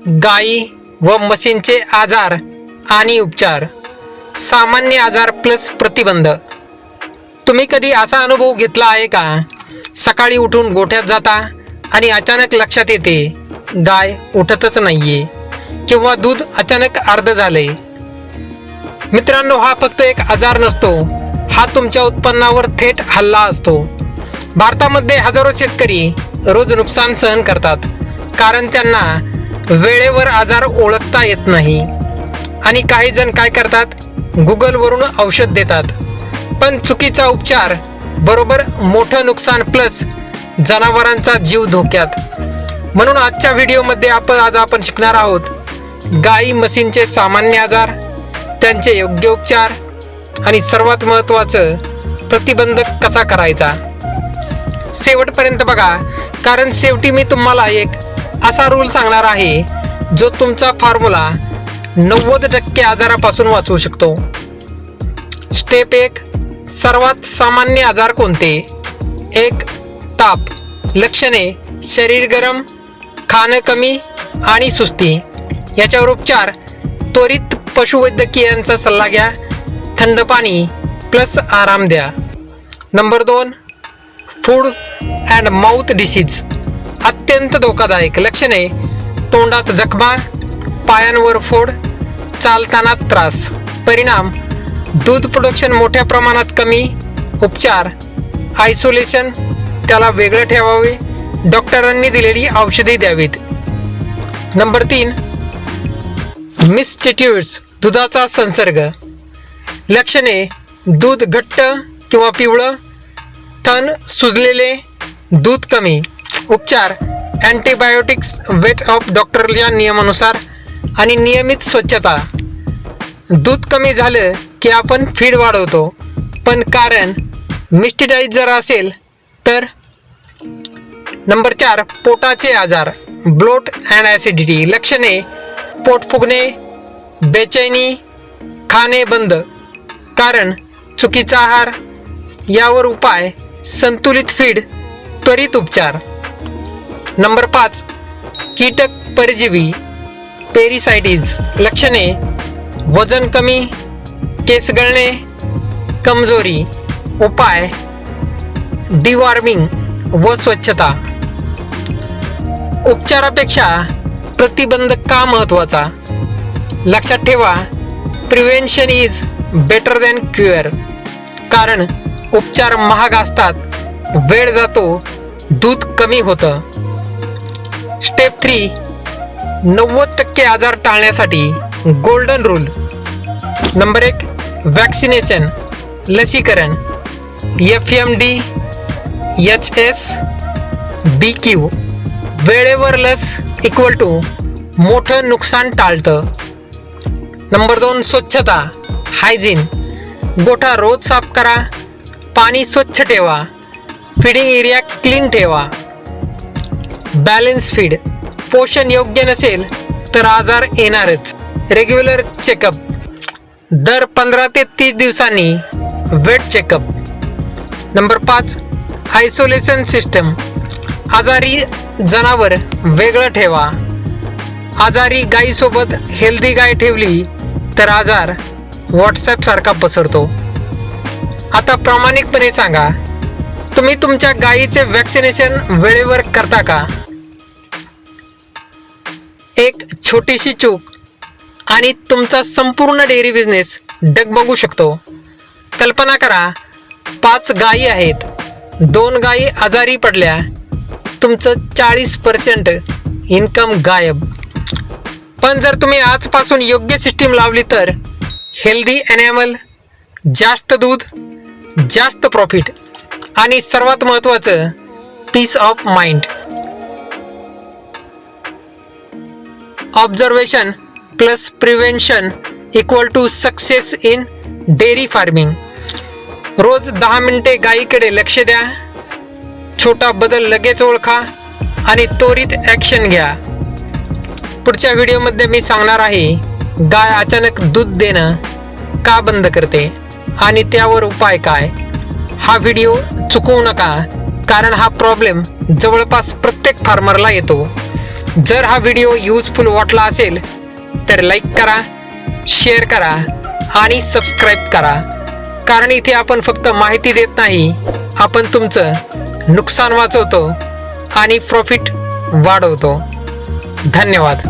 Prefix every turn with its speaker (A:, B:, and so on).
A: गायी व म्हशींचे आजार आणि उपचार. सामान्य आजार प्लस प्रतिबंध. तुम्ही कधी असा अनुभव घेतला आहे का? सकाळी उठून गोठ्यात जाता आणि अचानक लक्षात येते गाय उठतच नाहीये किंवा दूध अचानक अर्ध झाले. मित्रांनो, हा फक्त एक आजार नसतो, हा तुमच्या उत्पन्नावर थेट हल्ला असतो. भारतामध्ये हजारो शेतकरी रोज नुकसान सहन करतात कारण त्यांना वेळेवर आजार ओळखता येत नाही. आणि काही जण काय करतात, गुगलवरून औषध देतात, पण चुकीचा उपचार बरोबर मोठं नुकसान प्लस जनावरांचा जीव धोक्यात. म्हणून आजच्या व्हिडिओमध्ये आपण शिकणार आहोत गाई म्हशींचे सामान्य आजार, त्यांचे योग्य उपचार आणि सर्वात महत्त्वाचं प्रतिबंध कसा करायचा. शेवटपर्यंत बघा, कारण शेवटी मी तुम्हाला एक असा रूल सांगणार आहे जो तुमचा फॉर्म्युला 90% आजारापासून वाचवू शकतो. स्टेप 1. सर्वात सामान्य आजार कोणते? 1. ताप. लक्षणे: शरीर गरम, खाणं कमी आणि सुस्ती. याच्यावर उपचार: त्वरित पशुवैद्यकीयांचा सल्ला घ्या, थंड पाणी प्लस आराम द्या. Number 2. Food and mouth disease. अत्यंत धोकादायक. लक्षणे: तोंडात जखमा, पायांवर फोड, चालताना त्रास. परिणाम: दूध प्रोडक्शन मोठ्या प्रमाणात कमी. उपचार: आयसोलेशन, त्याला वेगळं ठेवावे, डॉक्टरांनी दिलेली औषधे द्यावीत. नंबर 3. मिसटेट्यूड्स. दुधाचा संसर्ग. लक्षणे: दूध घट्ट किंवा पिवळं, थन सुजलेले, दूध कमी. उपचार: अँटीबायोटिक्स, वेट ऑफ डॉक्टरच्या नियमानुसार आणि नियमित स्वच्छता. दूध कमी झालं की आपण फीड वाढवतो, पण कारण मिस्टिडाईज जर असेल तर. नंबर 4. पोटाचे आजार. Bloat and acidity. लक्षणे: पोट फुगणे, बेचैनी, खाणे बंद. कारण चुकीचा आहार. यावर उपाय: संतुलित फीड, त्वरित उपचार. नंबर 5. कीटक परजीवी, पेरिसाइटिस. लक्षणे: वजन कमी, केस गळणे, कमजोरी. उपाय: डिवॉर्मिंग व स्वच्छता. उपचारापेक्षा प्रतिबंध का महत्त्वाचा? लक्षात ठेवा, prevention is better than cure. कारण उपचार महाग असतात, वेळ जातो, दूध कमी होतं. स्टेप 3. 90% आजार टाळण्यासाठी गोल्डन रूल. नंबर 1. वॅक्सिनेशन. लसीकरण. FMD, HS, BQ. वेळेवर लस इक्वल टू मोठं नुकसान टाळतं. नंबर 2. स्वच्छता, हायजीन. गोठा रोज साफ करा, पाणी स्वच्छ ठेवा, फीडिंग एरिया क्लीन ठेवा. Balance feed. पोषण योग्य नसेल तर आजार येणारच. Regular checkup. दर 15 ते 30 दिवसांनी weight checkup. Number 5. Isolation system. आजारी जनावर वेगळं ठेवा. आजारी गायीसोबत हेल्दी गाय ठेवली तर आजार व्हॉट्सॲप सारखा पसरतो. आता प्रामाणिकपणे सांगा, तुम्ही तुमच्या गायीचे वॅक्सिनेशन वेळेवर करता का? एक छोटीशी चूक आणि तुमचा संपूर्ण डेअरी बिझनेस डगमगू शकतो. कल्पना करा, 5 गायी आहेत, 2 गायी आजारी पडल्या, तुमचं 40% इन्कम गायब. पण जर तुम्ही आजपासून योग्य सिस्टीम लावली तर हेल्दी ॲनिमल, जास्त दूध, जास्त प्रॉफिट आणि सर्वात महत्त्वाचं peace of mind. Observation plus prevention equal to success in dairy farming. रोज 10 मिनिटे गायीकडे लक्ष द्या, छोटा बदल लगेच ओळखा आणि त्वरित ॲक्शन घ्या. पुढच्या व्हिडिओमध्ये मी सांगणार आहे गाय अचानक दूध देणं का बंद करते आणि त्यावर उपाय काय. हा व्हिडिओ चुकवू नका, कारण हा प्रॉब्लेम जवळपास प्रत्येक फार्मरला येतो. जर हा व्हिडिओ यूजफुल वाटला असेल तर लाईक करा, शेअर करा आणि सबस्क्राईब करा, कारण इथे आपण फक्त माहिती देत नाही, आपण तुमचं नुकसान वाचवतो आणि प्रॉफिट वाढवतो. धन्यवाद.